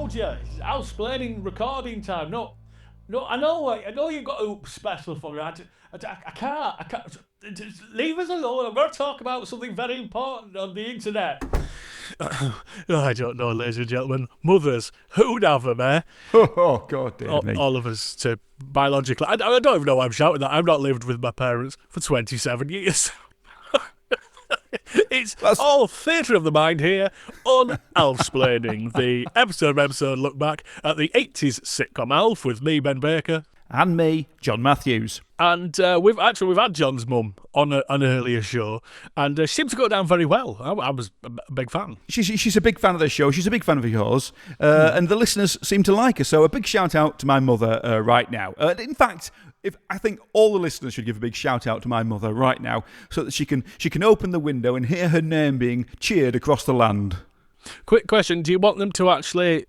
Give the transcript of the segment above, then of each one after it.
told you, it's house-splaining recording time. No, I know you've got a special for me. I can't. Just leave us alone. I'm going to talk about something very important on the internet. I don't know, ladies and gentlemen. Mothers, who'd have them, eh? Oh, God, dear me. All of us to biologically. I don't even know why I'm shouting that. I've not lived with my parents for 27 years. That's all theatre of the mind here on Alf-splaining, the episode look back at the 80s sitcom Alf with me, Ben Baker. And me, John Matthews. And we've had John's mum on an earlier show, and she seemed to go down very well. I was a big fan. She's a big fan of the show. She's a big fan of yours, and the listeners seem to like her. So a big shout out to my mother right now. In fact, I think all the listeners should give a big shout out to my mother right now, so that she can open the window and hear her name being cheered across the land. Quick question: do you want them to actually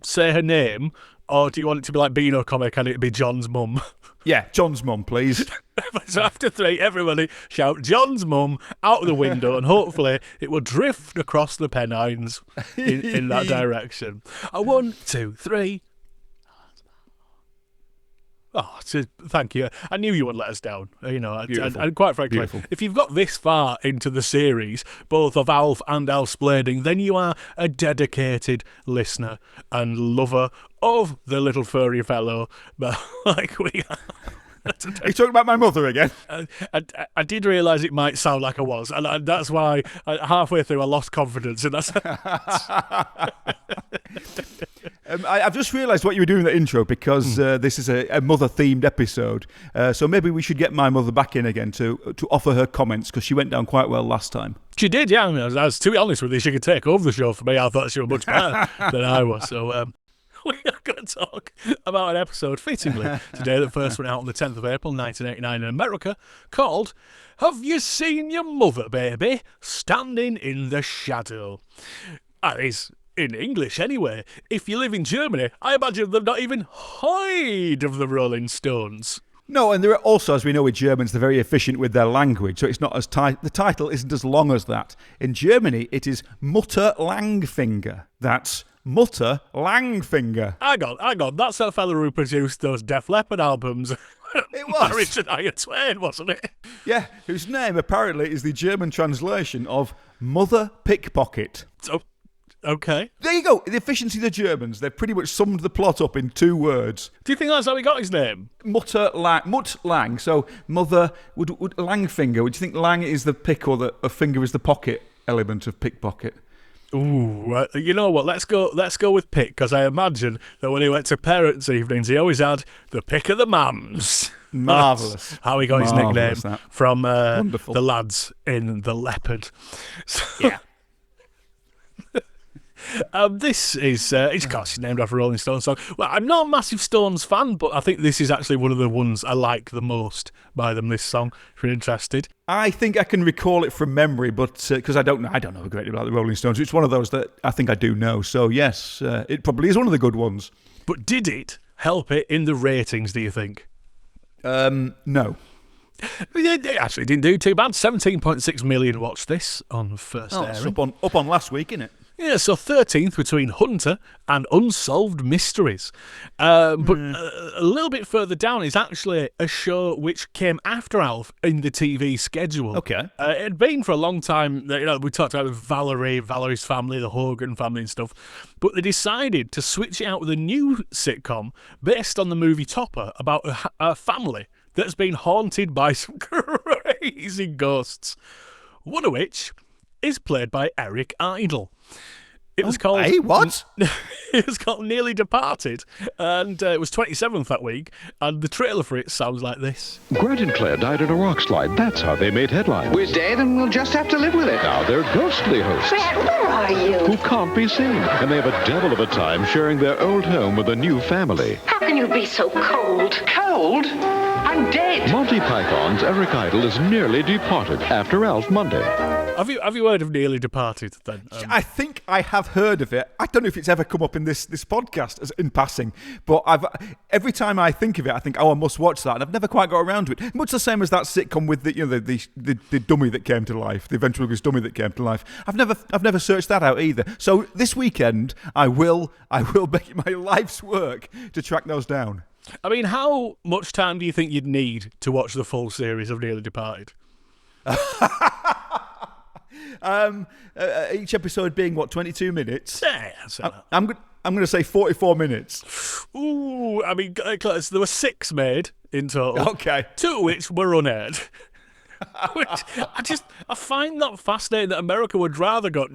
say her name? Or do you want it to be like Beano comic and it be John's mum? Yeah, John's mum, please. So after 3, everybody shout John's mum out the window, and hopefully it will drift across the Pennines in that direction. 1, 2, 3. Oh, thank you. I knew you wouldn't let us down. You know, and quite frankly, beautiful. If you've got this far into the series, both of Alf and Alf-splaining, then you are a dedicated listener and lover of the little furry fellow. But like we are. Are you talking about my mother again? I did realise it might sound like I was, and that's why halfway through I lost confidence in that. I've just realised what you were doing in the intro, because this is a mother-themed episode. So maybe we should get my mother back in again to offer her comments, because she went down quite well last time. She did, yeah. I mean, to be honest with you, she could take over the show for me. I thought she was much better than I was. So we are going to talk about an episode, fittingly, today that first went out on the 10th of April 1989 in America, called Have You Seen Your Mother, Baby? Standing in the Shadow. That is, in English anyway. If you live in Germany, I imagine they've not even heard of the Rolling Stones. No, and they're also, as we know with Germans, they're very efficient with their language, so it's not as tight. The title isn't as long as that. In Germany, it is Mutter Langfinger. That's Mutter Langfinger. Hang on. That's that fella who produced those Def Leppard albums. It was. Richard Iron Twain, wasn't it? Yeah, whose name apparently is the German translation of Mother Pickpocket. So, okay. There you go. The efficiency of the Germans. They've pretty much summed the plot up in 2 words. Do you think that's how he got his name? Mutt Lang. So Mother would Langfinger. Would you think Lang is the pick or a finger is the pocket element of pickpocket? Ooh, you know what? Let's go with pick, because I imagine that when he went to parents' evenings, he always had the pick of the mums. Marvellous. That's how he got his nickname from the lads in The Leopard. So, yeah. This is, of course, named after a Rolling Stones song. Well, I'm not a massive Stones fan, but I think this is actually one of the ones I like the most by them, this song, if you're interested. I think I can recall it from memory, but because I don't know a great deal about the Rolling Stones. It's one of those that I think I do know. So, yes, it probably is one of the good ones. But did it help it in the ratings, do you think? No. It actually didn't do too bad. 17.6 million watched this on first airing. It's up on last week, isn't it? Yeah, so 13th between Hunter and Unsolved Mysteries. But a little bit further down is actually a show which came after Alf in the TV schedule. Okay. It had been for a long time. We talked about Valerie's family, the Hogan family and stuff. But they decided to switch it out with a new sitcom based on the movie Topper about a family that's been haunted by some crazy ghosts. One of which is played by Eric Idle. It was called... Hey, what? It was called Nearly Departed, and it was 27th that week, and the trailer for it sounds like this. Grant and Claire died in a rock slide. That's how they made headlines. We're dead and we'll just have to live with it. Now they're ghostly hosts. Grant, where are you? Who can't be seen. And they have a devil of a time sharing their old home with a new family. How can you be so cold? Cold? I'm dead. Monty Python's Eric Idle is nearly departed after Alf Monday. Have you heard of Nearly Departed then? I think I have heard of it. I don't know if it's ever come up in this podcast as in passing, but every time I think of it, I think, oh, I must watch that, and I've never quite got around to it. Much the same as that sitcom with the dummy that came to life, the ventriloquist dummy that came to life. I've never searched that out either. So this weekend, I will make it my life's work to track those down. I mean, how much time do you think you'd need to watch the full series of Nearly Departed? Each episode being 22 minutes. Yeah, I'm going to say 44 minutes. Ooh, I mean, there were 6 made in total. Okay, 2 of which were unaired. Which I find that fascinating that America would rather go,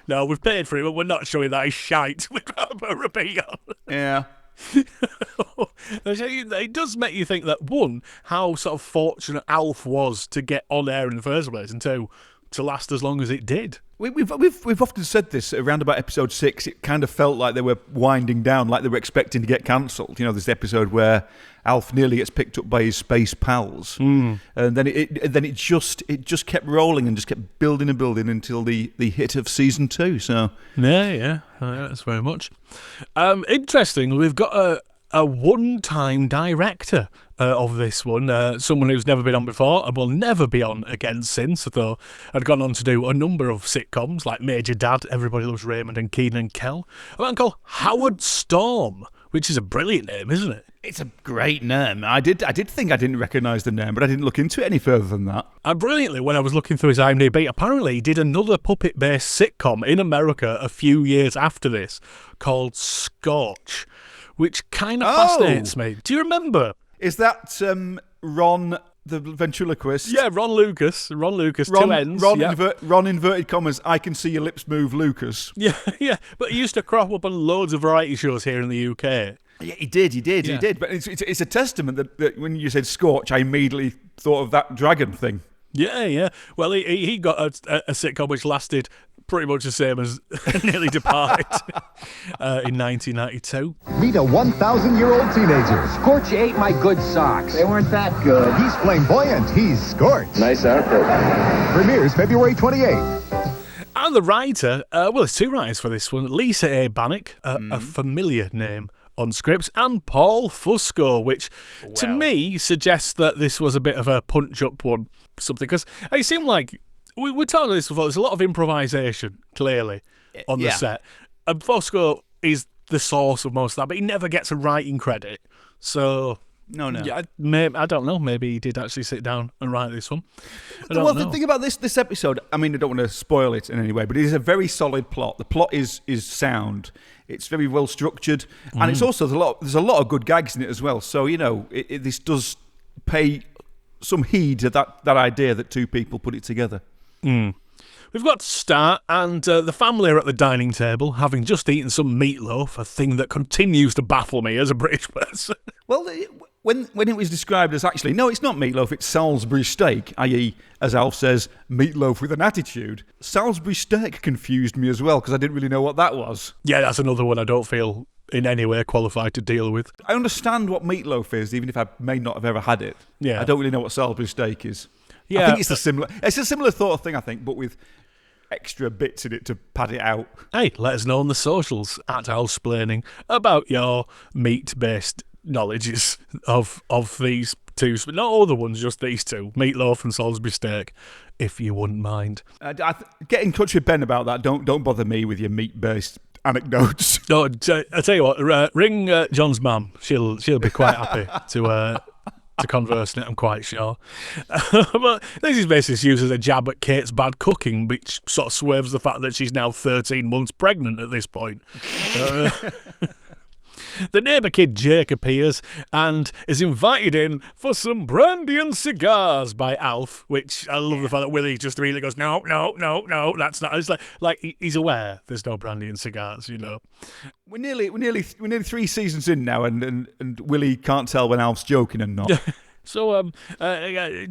no, we've paid for it, but we're not showing that as shite. We'd rather put a repeat on. Yeah. It does make you think that, one, how sort of fortunate Alf was to get on air in the first place, and 2, to last as long as it did. We've often said this around about episode 6. It kind of felt like they were winding down, like they were expecting to get cancelled. You know, there's the episode where Alf nearly gets picked up by his space pals, and then it just kept rolling and just kept building and building until the hit of season 2. So yeah, that's very much interesting. We've got a one-time director of this one, someone who's never been on before and will never be on again since, though had gone on to do a number of sitcoms like Major Dad, Everybody Loves Raymond and Kenan and Kel. A man called Howard Storm, which is a brilliant name, isn't it? it's a great name. I did think I didn't recognise the name, but I didn't look into it any further than that. And brilliantly, when I was looking through his IMDb, apparently he did another puppet-based sitcom in America a few years after this called Scorch, which kind of fascinates me. Do you remember? Is that Ron, the ventriloquist? Yeah, Ron Lucas, two N's. Ron inverted commas, I can see your lips move, Lucas. Yeah. But he used to crop up on loads of variety shows here in the UK. Yeah, he did. But it's a testament that when you said Scorch, I immediately thought of that dragon thing. Yeah. Well, he got a sitcom which lasted pretty much the same as Nearly Departed in 1992. Meet a 1,000-year-old teenager. Scorch ate my good socks. They weren't that good. He's flamboyant. He's Scorch. Nice outfit. Premieres February 28th. And the writer, there's two writers for this one. Lisa A. Bannock, a familiar name on scripts, and Paul Fusco, which to me suggests that this was a bit of a punch-up one. Something, because it seemed like, we talked about this before, there's a lot of improvisation, clearly, on the set. And Fusco is the source of most of that, but he never gets a writing credit. So... No. Yeah, I don't know. Maybe he did actually sit down and write this one. The thing about this episode, I mean, I don't want to spoil it in any way, but it is a very solid plot. The plot is sound. It's very well structured, and it's also there's a lot of good gags in it as well. So this does pay some heed to that idea that two people put it together. We've got to start, and the family are at the dining table, having just eaten some meatloaf, a thing that continues to baffle me as a British person. Well, when it was described as actually, no, it's not meatloaf, it's Salisbury steak, i.e., as Alf says, meatloaf with an attitude. Salisbury steak confused me as well, because I didn't really know what that was. Yeah, that's another one I don't feel in any way qualified to deal with. I understand what meatloaf is, even if I may not have ever had it. Yeah. I don't really know what Salisbury steak is. Yeah. I think it's a similar sort of thing, I think, but with extra bits in it to pad it out. Hey, let us know on the socials at Alsplaining about your meat-based knowledges of these two, but not all the ones, just these two, meatloaf and Salisbury steak, if you wouldn't mind. Get in touch with Ben about that. Don't bother me with your meat-based anecdotes. No, I tell you what, ring John's mum. She'll be quite happy to converse in it, I'm quite sure. But this is basically used as a jab at Kate's bad cooking, which sort of swerves the fact that she's now 13 months pregnant at this point. The neighbour kid Jake appears and is invited in for some brandy and cigars by Alf, which I love the fact that Willie just really goes, no, that's not. It's like he's aware there's no brandy and cigars, you know. We're nearly 3 seasons in now, and Willie can't tell when Alf's joking and not. So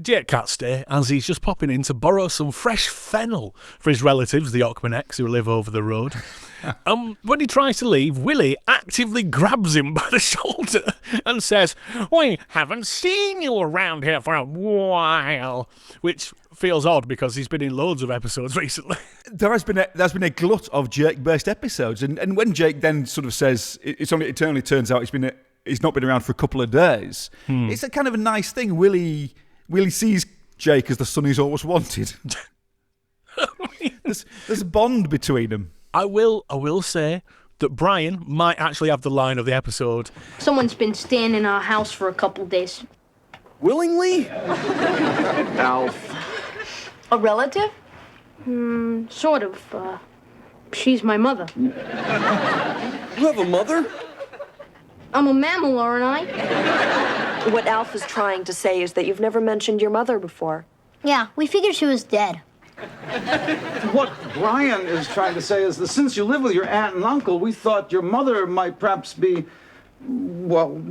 Jake can't stay, as he's just popping in to borrow some fresh fennel for his relatives, the Ockmanecks, who live over the road. When he tries to leave, Willie actively grabs him by the shoulder and says, "We haven't seen you around here for a while," which feels odd because he's been in loads of episodes recently. There's been a glut of Jake-based episodes, and when Jake then sort of says it only turns out he's not been around for a couple of days. It's a kind of a nice thing. Willie sees Jake as the son he's always wanted. There's a bond between them. I will say that Brian might actually have the line of the episode. Someone's been staying in our house for a couple days. Willingly? Alf. A relative? Sort of. She's my mother. You have a mother? I'm a mammal, aren't I? What Alf is trying to say is that you've never mentioned your mother before. Yeah, we figured she was dead. What Brian is trying to say is that since you live with your aunt and uncle, we thought your mother might perhaps be, well,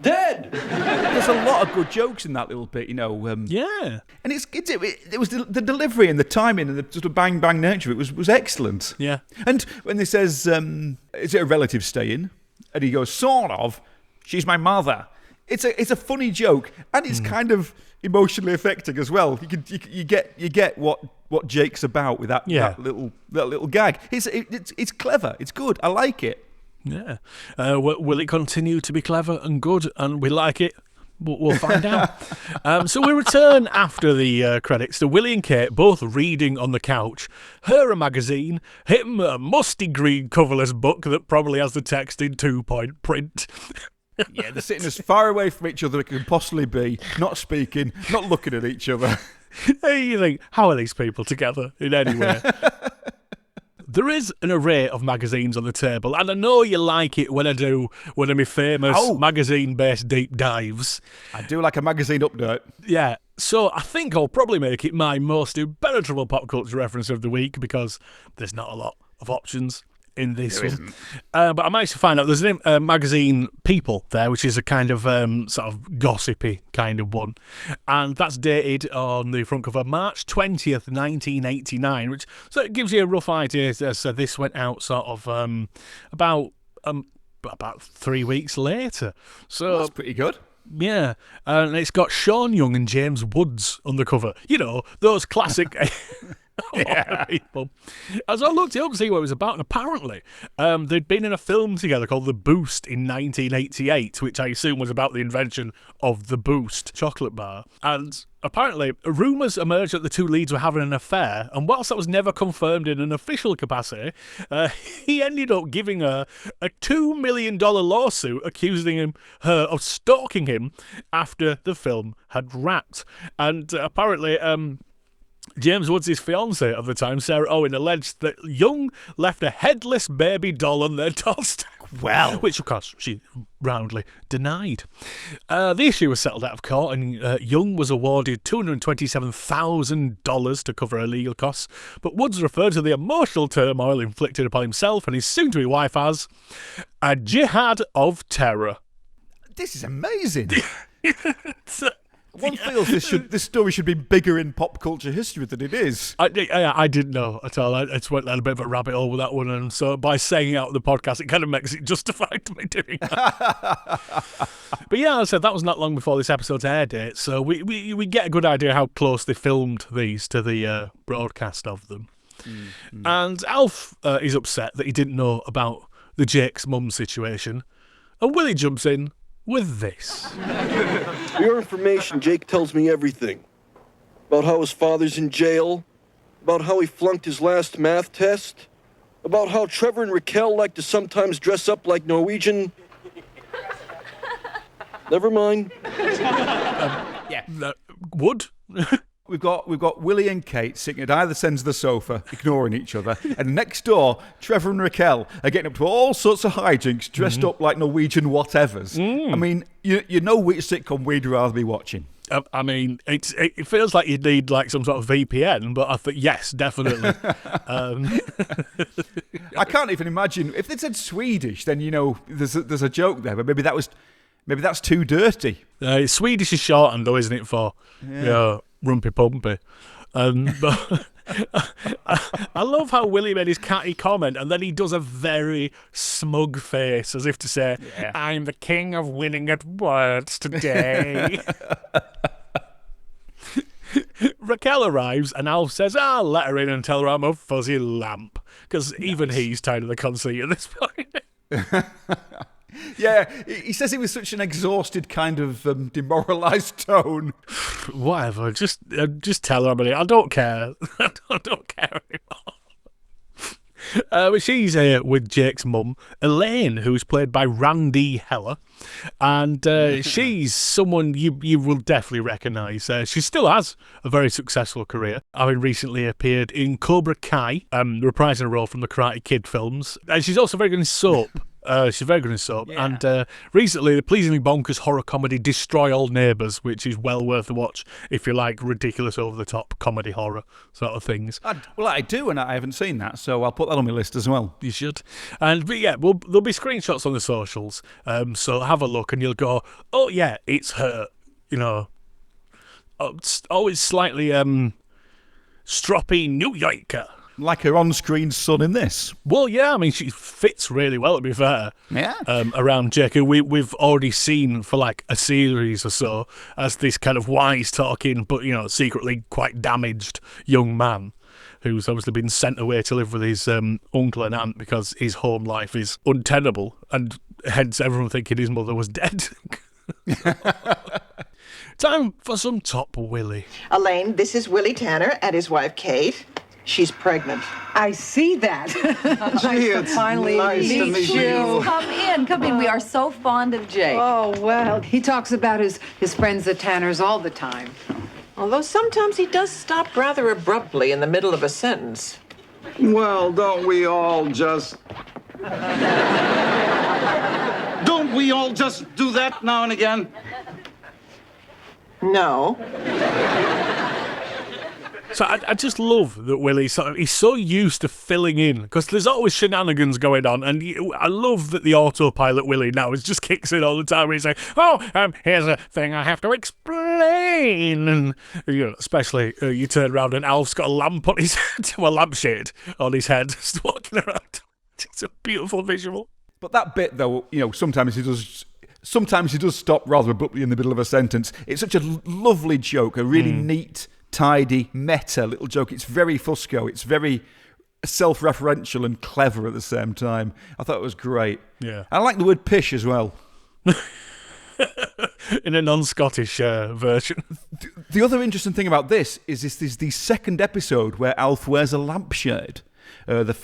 Dead! There's a lot of good jokes in that little bit, Yeah. And it was the delivery and the timing and the sort of bang bang nature of it was excellent. Yeah. And when he says, "Is it a relative staying?" and he goes, "Sort of. She's my mother." It's a funny joke, and it's kind of emotionally affecting as well. You get what Jake's about with that little gag. It's clever. It's good. I like it. Yeah. Will it continue to be clever and good and we like it? We'll find out. So we return after the credits to Willie and Kate both reading on the couch. Her a magazine, him a musty green coverless book that probably has the text in 2-point print. Yeah, they're sitting as far away from each other as it can possibly be, not speaking, not looking at each other. Hey, you think, how are these people together in any way? There is an array of magazines on the table, and I know you like it when I do one of my famous magazine-based deep dives. I do like a magazine update. Yeah, so I think I'll probably make it my most impenetrable pop culture reference of the week because there's not a lot of options in this one. But I managed to find out there's a magazine People there, which is a kind of sort of gossipy kind of one. And that's dated on the front cover March 20th, 1989, which so it gives you a rough idea. So this went out sort of about 3 weeks later. So that's pretty good. Yeah, and it's got Sean Young and James Woods on the cover. You know, those classic... people. As I looked it up to see what it was about, and apparently they'd been in a film together called The Boost in 1988, which I assume was about the invention of the Boost chocolate bar. And apparently rumours emerged that the two leads were having an affair, and whilst that was never confirmed in an official capacity, he ended up giving her a $2 million lawsuit accusing her of stalking him after the film had wrapped. And apparently James Woods' fiancée at the time, Sarah Owen, alleged that Young left a headless baby doll on their doorstep. Well. Which, of course, she roundly denied. The issue was settled out of court, and Young was awarded $227,000 to cover her legal costs. But Woods referred to the emotional turmoil inflicted upon himself and his soon-to-be wife as a jihad of terror. This is amazing. One feels this story should be bigger in pop culture history than it is. I didn't know at all. I just went down a bit of a rabbit hole with that one, and so by saying it out on the podcast, it kind of makes it justified to me doing that. But yeah, as I said, that was not long before this episode's air date, so we get a good idea how close they filmed these to the broadcast of them. Mm-hmm. And Alf is upset that he didn't know about the Jake's mum situation, and Willie jumps in with this. For your information, Jake tells me everything. About how his father's in jail, about how he flunked his last math test, about how Trevor and Raquel like to sometimes dress up like Norwegian... Never mind. Wood? We've got Willie and Kate sitting at either ends of the sofa, ignoring each other, and next door, Trevor and Raquel are getting up to all sorts of hijinks, dressed up like Norwegian whatevers. I mean, you know which sitcom we'd rather be watching. I mean, it feels like you'd need like some sort of VPN, but I think yes, definitely. I can't even imagine if they said Swedish. Then there's a joke there, but maybe that was Maybe that's too dirty. Swedish is shortened, though, isn't it, for rumpy pumpy? But I love how Willie made his catty comment, and then he does a very smug face, as if to say, I'm the king of winning at words today. Raquel arrives, and Alf says, I'll let her in and tell her I'm a fuzzy lamp, because even he's tired of the conceit at this point. Yeah, he says it with such an exhausted kind of demoralised tone. Whatever, just tell her I'm in it. I don't care. I don't care anymore. She's here with Jake's mum, Elaine, who's played by Randee Heller, and she's someone you will definitely recognise. She still has a very successful career, having recently appeared in Cobra Kai, reprising a role from the Karate Kid films, and she's also very good in soap. She's very good in soap. Yeah. And recently, the pleasingly bonkers horror comedy Destroy All Neighbours, which is well worth a watch if you like ridiculous, over-the-top comedy horror sort of things. I do, and I haven't seen that, so I'll put that on my list as well. You should. But yeah, there'll be screenshots on the socials, so have a look and you'll go, oh yeah, it's her. You know, always slightly stroppy New Yorker. Like her on-screen son in this. Well, yeah, I mean, she fits really well, to be fair. Yeah. Around Jake, who we've already seen for like a series or so as this kind of wise-talking, but, you know, secretly quite damaged young man who's obviously been sent away to live with his uncle and aunt because his home life is untenable, and hence everyone thinking his mother was dead. Time for some Top Willie. Elaine, this is Willie Tanner and his wife, Kate. She's pregnant. I see that. Gee, it's finally nice to meet you. Come in. We are so fond of Jake. Oh, well, he talks about his friends, the Tanners, all the time. Although sometimes he does stop rather abruptly in the middle of a sentence. Well, don't we all just do that now and again? No. So I just love that Willie, he's so used to filling in, because there's always shenanigans going on, and I love that the autopilot Willie now just kicks in all the time. He's like, here's a thing I have to explain. And, you know, especially you turn around and Alf's got a lamp on his head, a lampshade on his head, just walking around. It's a beautiful visual. But that bit, though, you know, sometimes he does stop rather abruptly in the middle of a sentence. It's such a lovely joke, a really neat, tidy, meta little joke. It's very Fusco. It's very self-referential and clever at the same time. I thought it was great. Yeah. I like the word pish as well. In a non-Scottish version. The other interesting thing about this is the second episode where Alf wears a lampshade. But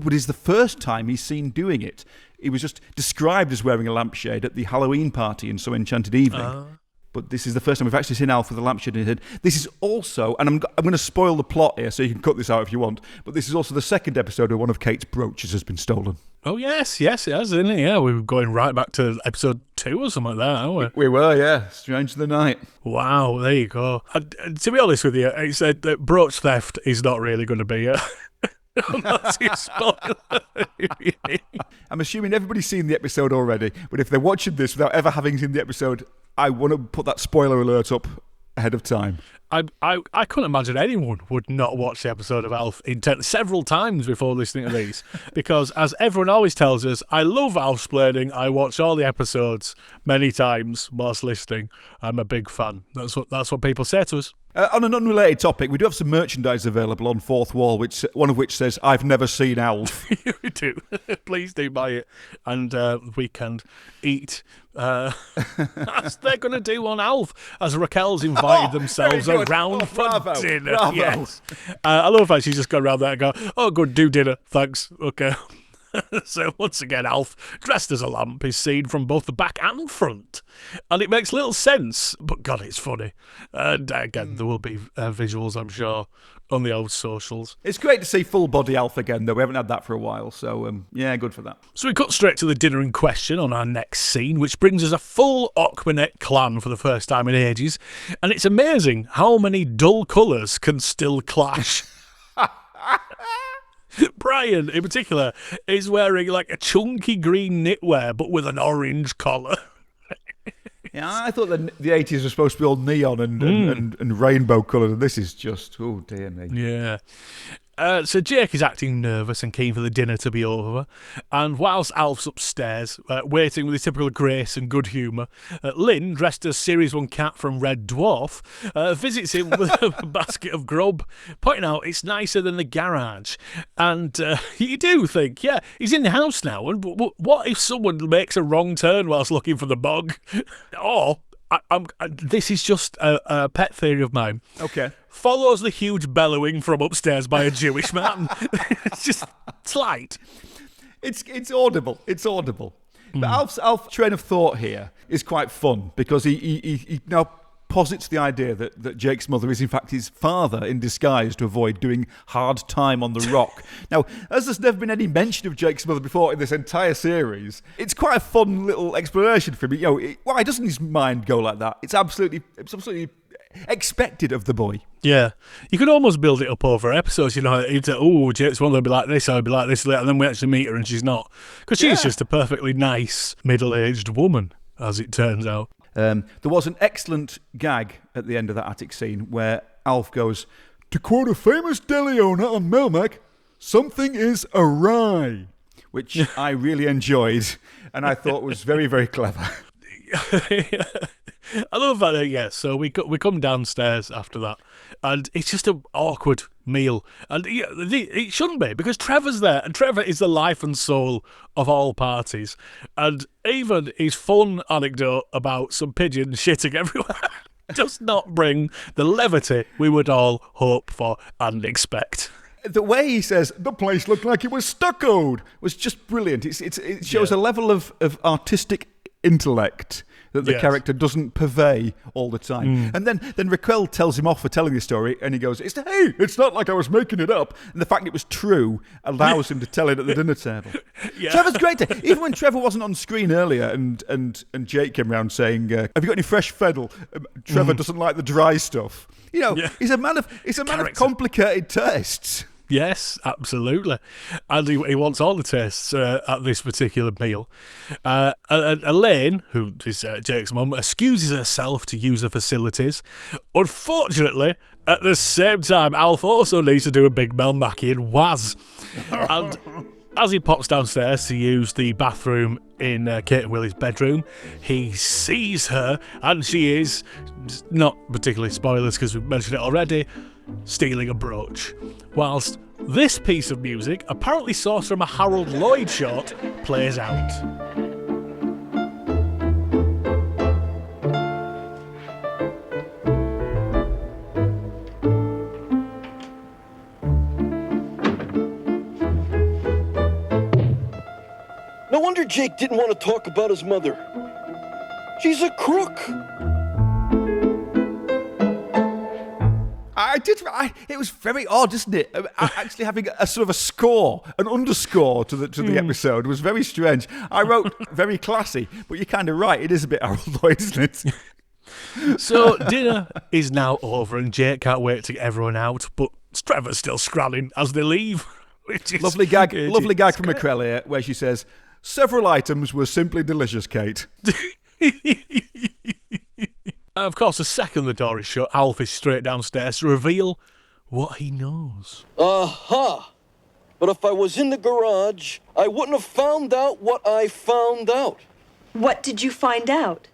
it's the first time he's seen doing it. He was just described as wearing a lampshade at the Halloween party in So Enchanted Evening. But this is the first time we've actually seen Alf with a lampshade in his head. This is also, and I'm going to spoil the plot here, so you can cut this out if you want, but this is also the second episode where one of Kate's brooches has been stolen. Oh, yes, it has, isn't it? Yeah, we were going right back to episode 2 or something like that, aren't we? We were, yeah. Strange of the Night. Wow, there you go. To be honest with you, I said that brooch theft is not really going to be unless you spoil it. I'm assuming everybody's seen the episode already, but if they're watching this without ever having seen the episode, I want to put that spoiler alert up ahead of time. I couldn't imagine anyone would not watch the episode of Alf several times before listening to these, because as everyone always tells us, I love Alfsplaining. I watch all the episodes many times whilst listening. I'm a big fan. That's what people say to us. On an unrelated topic, we do have some merchandise available on Fourth Wall, one of which says, I've never seen Alf. We do. Please do buy it. And we can eat as they're going to do on Alf, as Raquel's invited themselves around for dinner. Bravo. Yes. I love how she's just gone around there and go, oh, good, do dinner. Thanks. Okay. So once again, Alf, dressed as a lamp, is seen from both the back and front. And it makes little sense, but God, it's funny. And again, there will be visuals, I'm sure, on the old socials. It's great to see full-body Alf again, though. We haven't had that for a while, so yeah, good for that. So we cut straight to the dinner in question on our next scene, which brings us a full Aquanet clan for the first time in ages. And it's amazing how many dull colours can still clash. Brian, in particular, is wearing like a chunky green knitwear, but with an orange collar. Yeah, I thought the 80s were supposed to be all neon and rainbow coloured, and this is just, oh dear me. Yeah. So Jake is acting nervous and keen for the dinner to be over, and whilst Alf's upstairs, waiting with his typical grace and good humour, Lynn, dressed as Series 1 Cat from Red Dwarf, visits him with a basket of grub, pointing out it's nicer than the garage. And you do think, yeah, he's in the house now, and what if someone makes a wrong turn whilst looking for the bog? Or... this is just a pet theory of mine. Okay. Follows the huge bellowing from upstairs by a Jewish man. It's just slight. It's audible. It's audible. But Alf's train of thought here is quite fun because he now posits the idea that Jake's mother is in fact his father in disguise to avoid doing hard time on the rock. Now, as there's never been any mention of Jake's mother before in this entire series, it's quite a fun little explanation for me. Why doesn't his mind go like that? It's absolutely expected of the boy. Yeah. You could almost build it up over episodes, You'd say, oh, Jake's mother would be like this, I'd be like this later, and then we actually meet her and she's not. Because she's just a perfectly nice, middle-aged woman, as it turns out. There was an excellent gag at the end of that attic scene where Alf goes, to quote a famous deli owner on Melmac, something is awry, which I really enjoyed and I thought was very, very clever. I love that, so we come downstairs after that, and it's just an awkward meal. And it shouldn't be, because Trevor's there, and Trevor is the life and soul of all parties. And even his fun anecdote about some pigeons shitting everywhere does not bring the levity we would all hope for and expect. The way he says, the place looked like it was stuccoed, was just brilliant. It shows a level of artistic intellect that the character doesn't purvey all the time. And then Raquel tells him off for telling the story, and he goes, it's not like I was making it up. And the fact it was true allows him to tell it at the dinner table. Trevor's great. Even when Trevor wasn't on screen earlier and Jake came around saying, have you got any fresh fennel? Trevor doesn't like the dry stuff. He's a man of complicated tastes. Yes, absolutely. And he wants all the tastes at this particular meal. Elaine, who is Jake's mum, excuses herself to use the facilities. Unfortunately, at the same time, Alf also needs to do a big Mel Mackey and Waz. And as he pops downstairs to use the bathroom in Kate and Willie's bedroom, he sees her, and she is, not particularly spoilers because we've mentioned it already, stealing a brooch. Whilst this piece of music, apparently sourced from a Harold Lloyd short, plays out. No wonder Jake didn't want to talk about his mother. She's a crook. It was very odd, isn't it? Actually having a sort of a score, an underscore to the episode was very strange. I wrote very classy, but you're kind of right. It is a bit Harold Lloyd, isn't it? So dinner is now over, and Jake can't wait to get everyone out, but Trevor's still scrolling as they leave. Which is lovely gag from Raquel here, where she says, "Several items were simply delicious, Kate." Of course, the second the door is shut, Alf is straight downstairs to reveal what he knows. Aha! But if I was in the garage, I wouldn't have found out what I found out. What did you find out?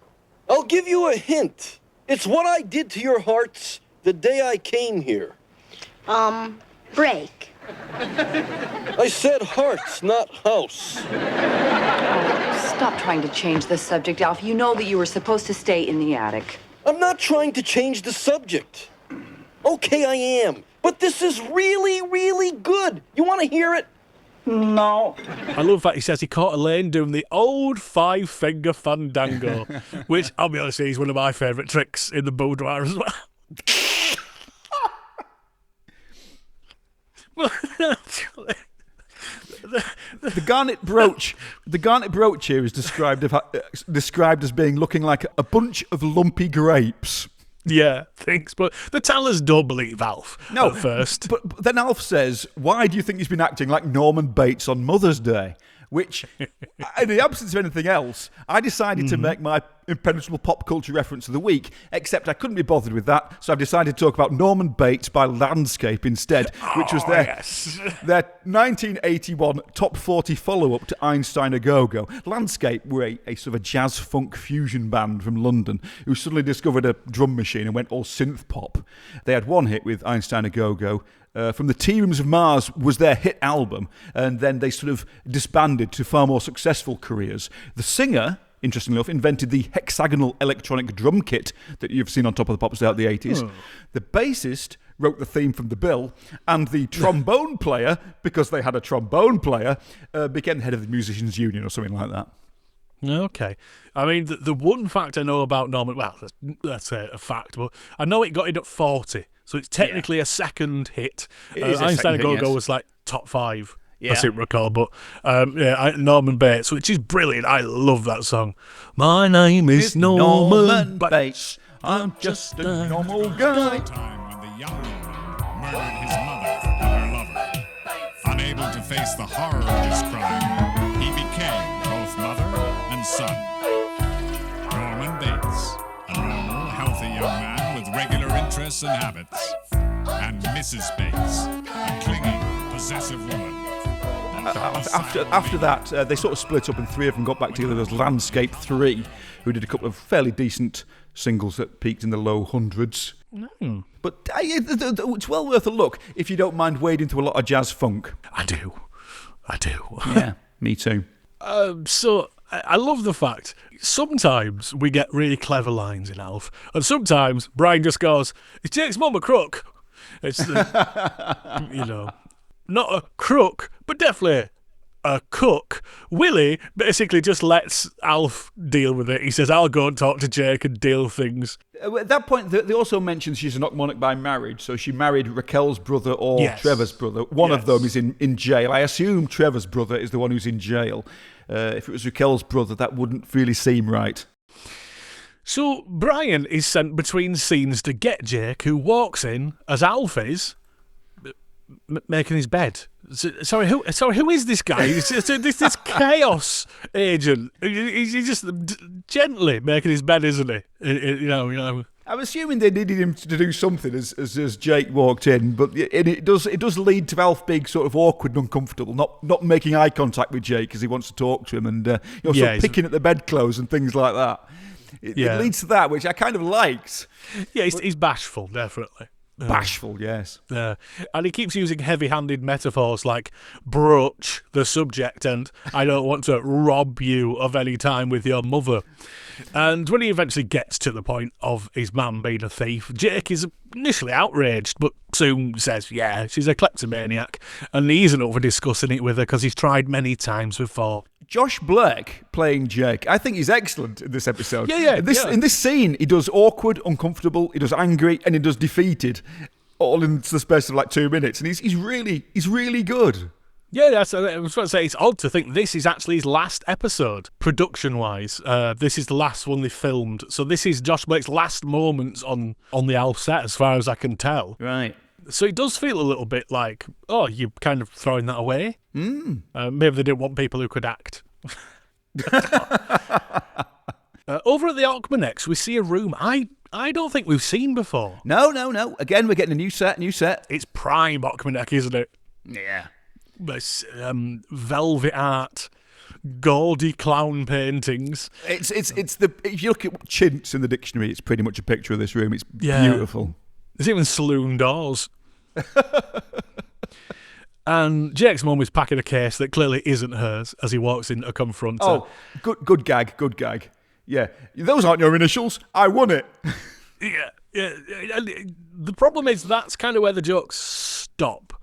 I'll give you a hint. It's what I did to your hearts the day I came here. Break. I said hearts, not house. Stop trying to change the subject, Alf. You know that you were supposed to stay in the attic. I'm not trying to change the subject. Okay, I am. But this is really, really good. You want to hear it? No. I love the fact he says he caught Elaine doing the old five-finger fandango, which, I'll be honest, is one of my favourite tricks in the boudoir as well. The garnet brooch here is described as being looking like a bunch of lumpy grapes. Yeah, thanks. But the tellers don't believe Alf at first. But then Alf says, "Why do you think he's been acting like Norman Bates on Mother's Day?" Which, in the absence of anything else, I decided to make my impenetrable pop culture reference of the week, except I couldn't be bothered with that, so I've decided to talk about Norman Bates by Landscape instead, which was their 1981 top 40 follow-up to Einstein A Go-Go. Landscape were a sort of a jazz funk fusion band from London who suddenly discovered a drum machine and went all synth pop. They had one hit with Einstein A Go-Go. From the Tea Rooms of Mars was their hit album, and then they sort of disbanded to far more successful careers. The singer, interestingly enough, invented the hexagonal electronic drum kit that you've seen on Top of the Pops throughout the 80s. The bassist wrote the theme from The Bill, and the trombone player, because they had a trombone player, became head of the Musicians' Union or something like that. Okay. I mean, the one fact I know about Norman, well, that's a fact, but I know it got in at 40, so it's technically a second hit. Einstein A Go-Go was like top 5. I seem to recall, but Norman Bates, which is brilliant. I love that song. My name is Norman Bates. I'm just a normal guy. Time when the young Norman murdered his mother and her lover. Unable to face the horror of his crime, he became both mother and son. Norman Bates, a normal, healthy young man with regular interests and habits. And Mrs. Bates, a clinging, possessive woman. After that, they sort of split up and three of them got back together as Landscape 3, who did a couple of fairly decent singles that peaked in the low hundreds. But it's well worth a look if you don't mind wading into a lot of jazz funk. I do. Yeah, me too. So I love the fact sometimes we get really clever lines in Alf, and sometimes Brian just goes, "It takes Mum a crook." It's not a crook, but definitely a cook. Willie basically just lets Alf deal with it. He says, "I'll go and talk to Jake and deal things." At that point, they also mention she's an alcoholic by marriage, so she married Raquel's brother or Trevor's brother. One of them is in jail. I assume Trevor's brother is the one who's in jail. If it was Raquel's brother, that wouldn't really seem right. So Brian is sent between scenes to get Jake, who walks in as Alf is making his bed. Sorry, who is this guy? This chaos agent. He's just gently making his bed, isn't he? You know. I'm assuming they needed him to do something as Jake walked in, but it does lead to Alf being sort of awkward and uncomfortable, not making eye contact with Jake because he wants to talk to him, and sort of picking at the bedclothes and things like that. It leads to that, which I kind of liked. Yeah, he's bashful, definitely. Bashful, yes. And he keeps using heavy-handed metaphors like brooch, the subject, and I don't want to rob you of any time with your mother. And when he eventually gets to the point of his mum being a thief, Jake is initially outraged, but soon says, yeah, she's a kleptomaniac, and he isn't over discussing it with her because he's tried many times before. Josh Blake playing Jake, I think he's excellent in this episode. Yeah. In this scene, he does awkward, uncomfortable, he does angry, and he does defeated, all in the space of like 2 minutes, and he's really good. Yeah, I was going to say, it's odd to think this is actually his last episode, production-wise. This is the last one they filmed, so this is Josh Blake's last moments on the Alf set, as far as I can tell. Right. So it does feel a little bit like, oh, you're kind of throwing that away. Maybe they didn't want people who could act. Over at the Alchemanex, we see a room I don't think we've seen before. No. Again, we're getting a new set. It's prime Alchemanex, isn't it? Yeah. It's velvet art, gaudy clown paintings. It's if you look at chintz in the dictionary, it's pretty much a picture of this room. It's beautiful. There's even saloon doors. And Jake's mum is packing a case that clearly isn't hers as he walks in to confront her. Oh, good gag. Yeah, those aren't your initials. I won it. Yeah. The problem is that's kind of where the jokes stop,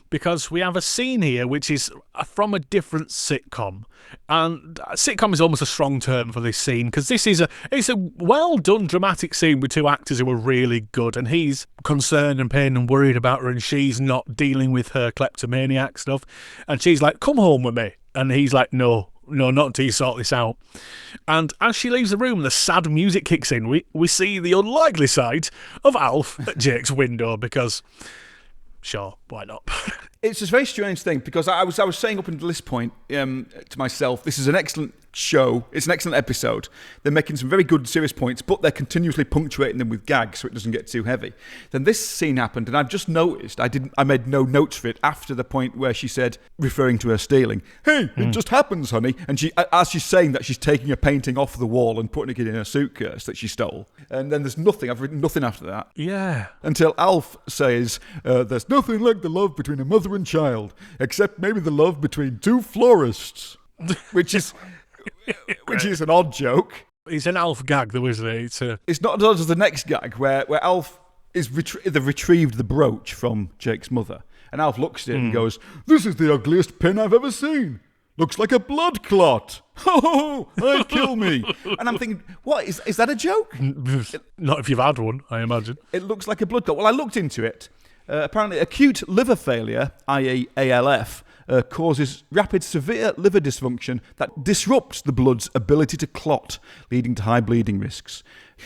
because we have a scene here which is from a different sitcom. And sitcom is almost a strong term for this scene, because it's a well-done dramatic scene with two actors who are really good, and he's concerned and pained and worried about her, and she's not dealing with her kleptomaniac stuff. And she's like, come home with me. And he's like, no, not until you sort this out. And as she leaves the room, the sad music kicks in. We see the unlikely side of Alf at Jake's window, because... sure, why not? It's a very strange thing, because I was saying up until this point to myself, this is an excellent show. It's an excellent episode. They're making some very good, serious points, but they're continuously punctuating them with gags so it doesn't get too heavy. Then this scene happened, and I've just noticed, I made no notes for it after the point where she said, referring to her stealing, "Hey, it just happens, honey." And she, as she's saying that, she's taking a painting off the wall and putting it in a suitcase that she stole. And then there's nothing. I've written nothing after that. Yeah. Until Alf says, "There's nothing like the love between a mother and child, except maybe the love between two florists," which is an odd joke. It's an Alf gag, though, isn't it? It's not as odd as the next gag where Alf is they've retrieved the brooch from Jake's mother, and Alf looks at it and goes, "This is the ugliest pin I've ever seen. Looks like a blood clot. Oh, kill me." And I'm thinking, what, is that a joke? Not if you've had one, I imagine. It looks like a blood clot. Well, I looked into it. Apparently, acute liver failure, i.e. ALF, causes rapid severe liver dysfunction that disrupts the blood's ability to clot, leading to high bleeding risks.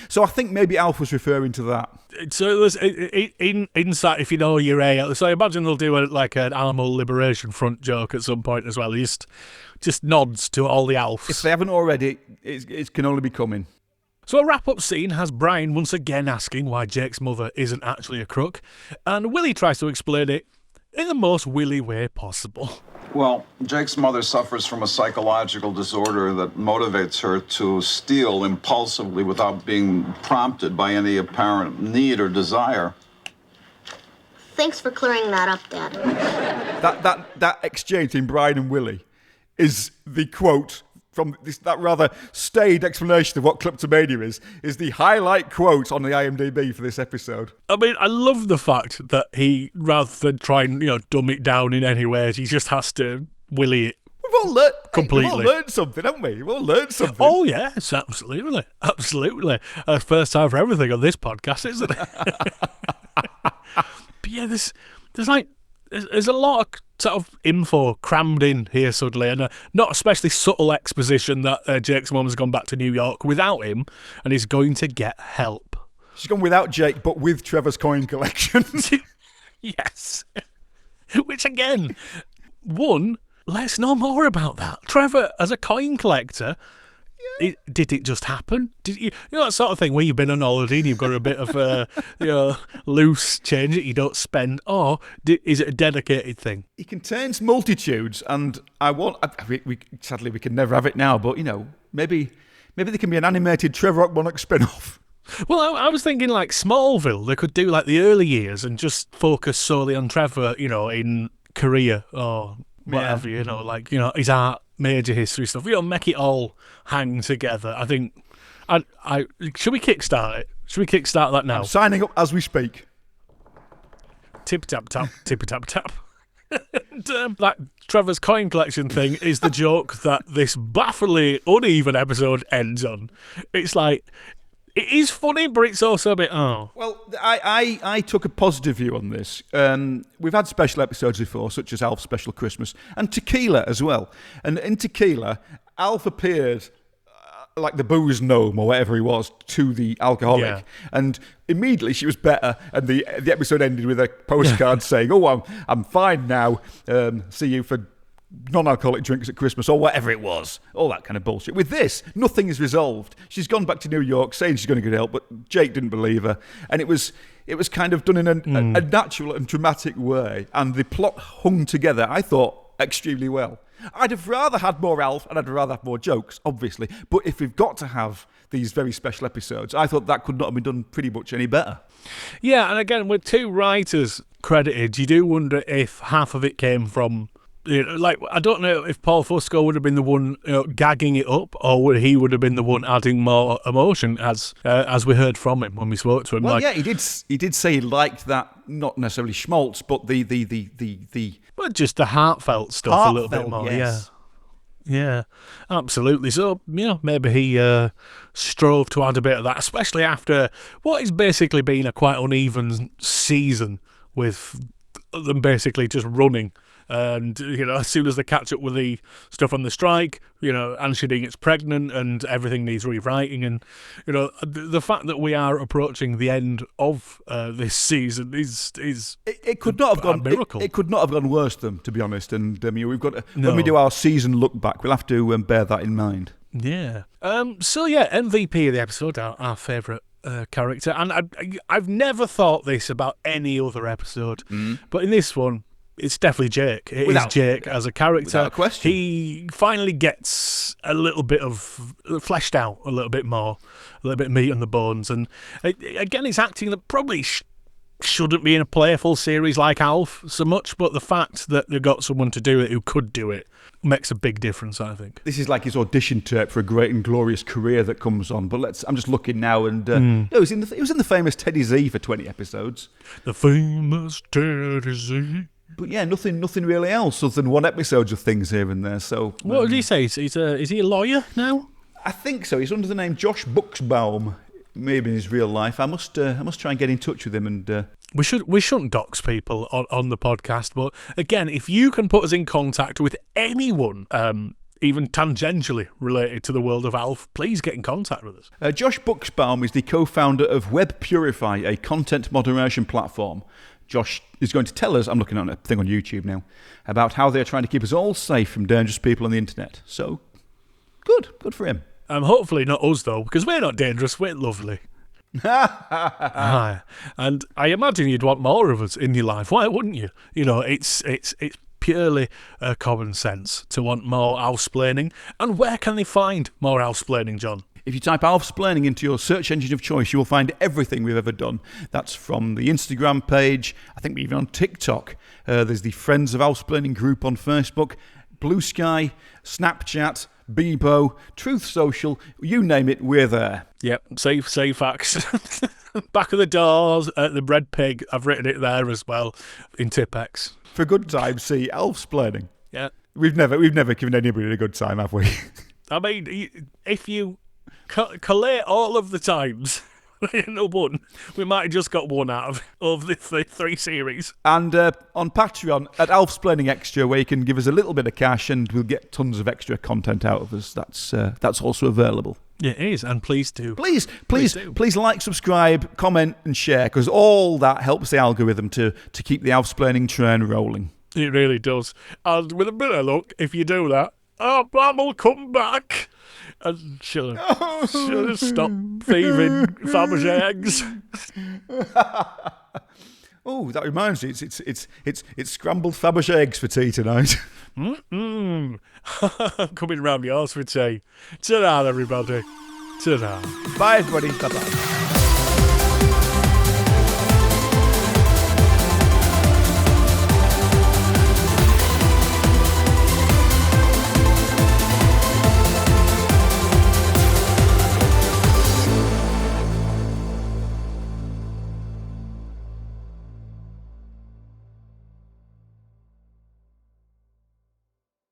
So I think maybe Alf was referring to that. So there's inside, if you know your AL, so I imagine they'll do an Animal Liberation Front joke at some point as well. He just nods to all the Alfs. If they haven't already, it can only be coming. So a wrap-up scene has Brian once again asking why Jake's mother isn't actually a crook, and Willie tries to explain it in the most Willie way possible. Well, Jake's mother suffers from a psychological disorder that motivates her to steal impulsively without being prompted by any apparent need or desire. Thanks for clearing that up, Dad. That exchange between Brian and Willie is the quote from that rather staid explanation of what kleptomania is the highlight quote on the IMDb for this episode. I mean, I love the fact that he, rather than try and, dumb it down in any ways, he just has to Willie it. We've all learned completely. We've all learned something, haven't we? We've all learned something. Oh, yes, absolutely. Absolutely. First time for everything on this podcast, isn't it? But yeah, there's a lot of sort of info crammed in here suddenly, and not especially subtle exposition that Jake's mum has gone back to New York without him and is going to get help. She's gone without Jake, but with Trevor's coin collection. Yes. Which, again, let's know more about that. Trevor, as a coin collector, did it just happen? Did you know that sort of thing where you've been on holiday and you've got a bit of loose change that you don't spend, or is it a dedicated thing? He contains multitudes, and sadly we can never have it now, but maybe there can be an animated Trevor Rockmonic spin-off. Well, I was thinking like Smallville. They could do like the early years and just focus solely on Trevor, in Korea or whatever, his art, major history stuff. Make it all hang together. I think. Should we kickstart it? Should we kickstart that now? I'm signing up as we speak. Tip tap tap, tip tap tap. And, that Trevor's coin collection thing is the joke that this bafflingly uneven episode ends on. It's like, it is funny, but it's also a bit, oh. Well, I took a positive view on this. We've had special episodes before, such as Alf's Special Christmas, and Tequila as well. And in Tequila, Alf appeared like the booze gnome or whatever he was to the alcoholic. Yeah. And immediately she was better, and the episode ended with a postcard saying, "Oh, I'm fine now. See you for non-alcoholic drinks at Christmas," or whatever it was. All that kind of bullshit. With this, nothing is resolved. She's gone back to New York saying she's going to get help, but Jake didn't believe her. And it was kind of done in a natural and dramatic way. And the plot hung together, I thought, extremely well. I'd have rather had more Alf, and I'd rather have more jokes, obviously. But if we've got to have these very special episodes, I thought that could not have been done pretty much any better. Yeah, and again, with two writers credited, you do wonder if half of it came from... I don't know if Paul Fusco would have been the one gagging it up, or he would have been the one adding more emotion, as we heard from him when we spoke to him. Well, yeah, he did say he liked that, not necessarily schmaltz, but but just the heartfelt stuff a little bit more. Yes. Yeah, absolutely. So maybe he strove to add a bit of that, especially after what has basically been a quite uneven season with them basically just running. And, as soon as they catch up with the stuff on the strike, Anshine gets pregnant and everything needs rewriting. And, the fact that we are approaching the end of this season is it could not have gone a miracle. It could not have gone worse, to be honest. And we've got when we do our season look back, we'll have to bear that in mind. Yeah. MVP of the episode, our favourite character. And I've never thought this about any other episode, but in this one, it's definitely Jake. It is Jake as a character. Without a question. He finally gets a little bit of fleshed out, a little bit more, a little bit of meat on the bones. And again, it's acting that probably shouldn't be in a playful series like Alf so much, but the fact that they've got someone to do it who could do it makes a big difference, I think. This is like his audition tape for a great and glorious career that comes on. But I'm just looking now, and he was in the famous Teddy Z for 20 episodes. The famous Teddy Z. But yeah, nothing really else other than one episode of things here and there. So what did he say? Is he a lawyer now? I think so. He's under the name Josh Buxbaum. Maybe in his real life. I must try and get in touch with him. And we shouldn't dox people on the podcast. But again, if you can put us in contact with anyone, even tangentially related to the world of Alf, please get in contact with us. Josh Buxbaum is the co-founder of Web Purify, a content moderation platform. Josh is going to tell us, I'm looking at a thing on YouTube now, about how they're trying to keep us all safe from dangerous people on the internet. So, good for him. Hopefully not us, though, because we're not dangerous, we're lovely. And I imagine you'd want more of us in your life. Why wouldn't you? You know, it's purely common sense to want more Alf-splaining. And where can they find more Alf-splaining, John? If you type Alf-splaining into your search engine of choice, you will find everything we've ever done. That's from the Instagram page, I think we're even on TikTok. There's the Friends of Alf-splaining group on Facebook, Blue Sky, Snapchat, Bebo, Truth Social, you name it, we're there. Yep, safe facts. Back of the doors at the Bread Pig, I've written it there as well, in Tipex. For good times, see, Alf-splaining. Yeah. We've never given anybody a good time, have we? I mean, if you collate all of the times into one, we might have just got one out of the three series. And on Patreon, at Alf-splaining Extra, where you can give us a little bit of cash and we'll get tons of extra content out of us. That's also available. Yeah, it is, and please do. Please like, subscribe, comment and share, because all that helps the algorithm to keep the Alf-splaining train rolling. It really does. And with a bit of luck, if you do that, our plan will come back. And she'll stop thieving Fabergé eggs. Oh, that reminds me, it's scrambled Fabergé eggs for tea tonight. I'm coming round yours for tea. Ta-da, everybody. Ta-da. Bye, everybody. Bye-bye.